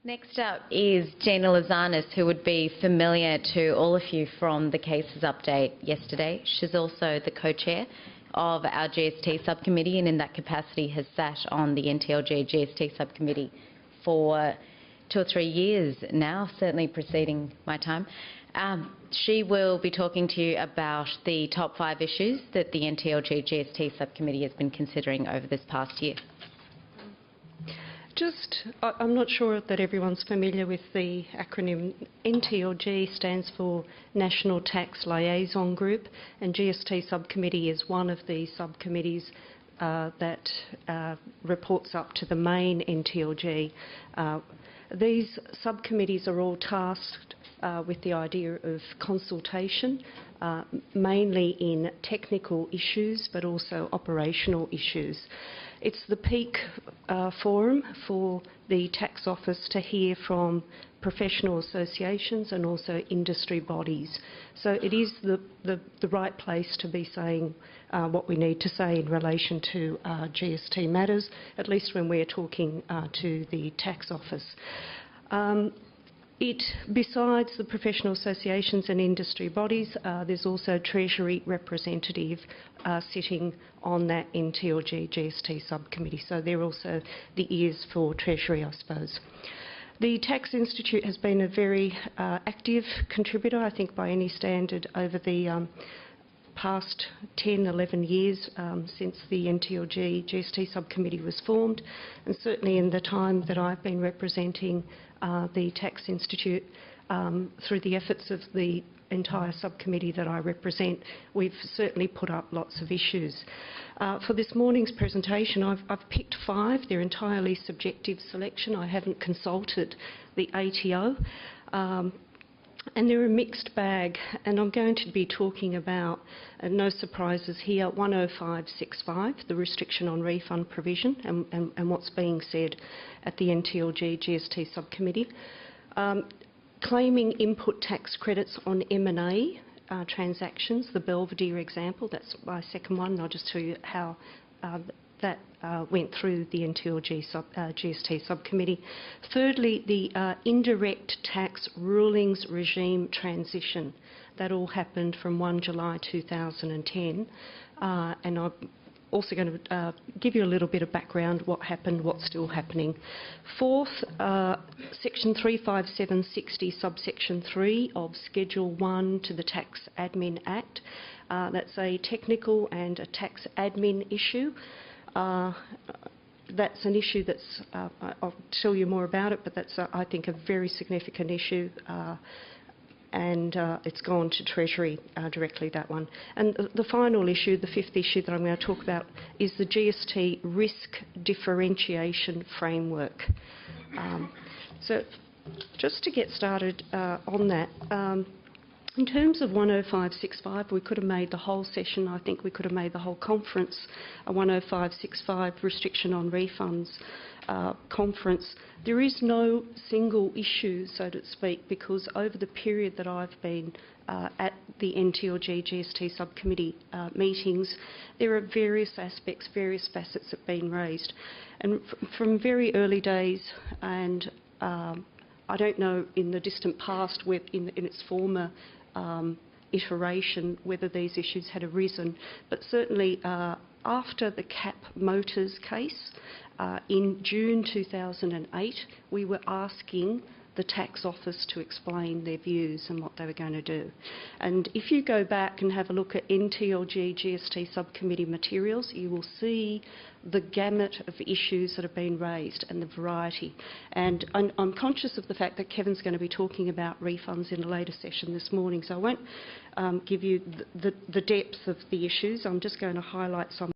Next up is Gina Lazanas, who would be familiar to all of you from the cases update yesterday. She's also the co-chair of our GST subcommittee, and in that capacity has sat on the NTLG GST subcommittee for 2 or 3 years now, certainly preceding my time. She will be talking to you about the top 5 issues that the NTLG GST subcommittee has been considering over this past year. I'm not sure that everyone's familiar with the acronym. NTLG stands for National Tax Liaison Group, and GST Subcommittee is one of the subcommittees that reports up to the main NTLG. These subcommittees are all tasked with the idea of consultation, mainly in technical issues but also operational issues. It's the peak forum for the tax office to hear from professional associations and also industry bodies. So it is the right place to be saying what we need to say in relation to GST matters, at least when we're talking to the tax office. Besides the professional associations and industry bodies, there's also Treasury representative sitting on that NTLG GST subcommittee. So they're also the ears for Treasury, I suppose. The Tax Institute has been a very active contributor, I think, by any standard over the past 10, 11 years since the NTLG GST subcommittee was formed, and certainly in the time that I've been representing the Tax Institute through the efforts of the entire subcommittee that I represent, we've certainly put up lots of issues. For this morning's presentation, I've picked 5. They're entirely subjective selection. I haven't consulted the ATO. And they're a mixed bag, and I'm going to be talking about, no surprises here, 10565, the restriction on refund provision, and what's being said at the NTLG GST subcommittee. Claiming input tax credits on M&A transactions, the Belvedere example, that's my second one, and I'll just tell you how that went through the NTLG GST subcommittee. Thirdly, the indirect tax rulings regime transition. That all happened from 1 July 2010, and I'm also going to give you a little bit of background, what happened, what's still happening. Fourth, Section 35760, subsection 3 of Schedule 1 to the Tax Admin Act. That's a technical and a tax admin issue. That's an issue that's, I'll tell you more about it, but that's, I think, a very significant issue, and it's gone to Treasury directly, that one. And the final issue, the 5th issue that I'm going to talk about, is the GST risk differentiation framework. So just to get started on that, in terms of 10565, we could have made the whole session, I think we could have made the whole conference a 10565 restriction on refunds conference. There is no single issue, so to speak, because over the period that I've been at the NTLG GST subcommittee meetings, there are various aspects, various facets that have been raised. And from very early days, and I don't know in the distant past, in its former iteration, whether these issues had arisen, but certainly after the CAP Motors case in June 2008, we were asking the tax office to explain their views and what they were going to do. And if you go back and have a look at NTLG GST subcommittee materials, you will see the gamut of issues that have been raised and the variety. And I'm conscious of the fact that Kevin's going to be talking about refunds in a later session this morning, so I won't give you the depth of the issues. I'm just going to highlight some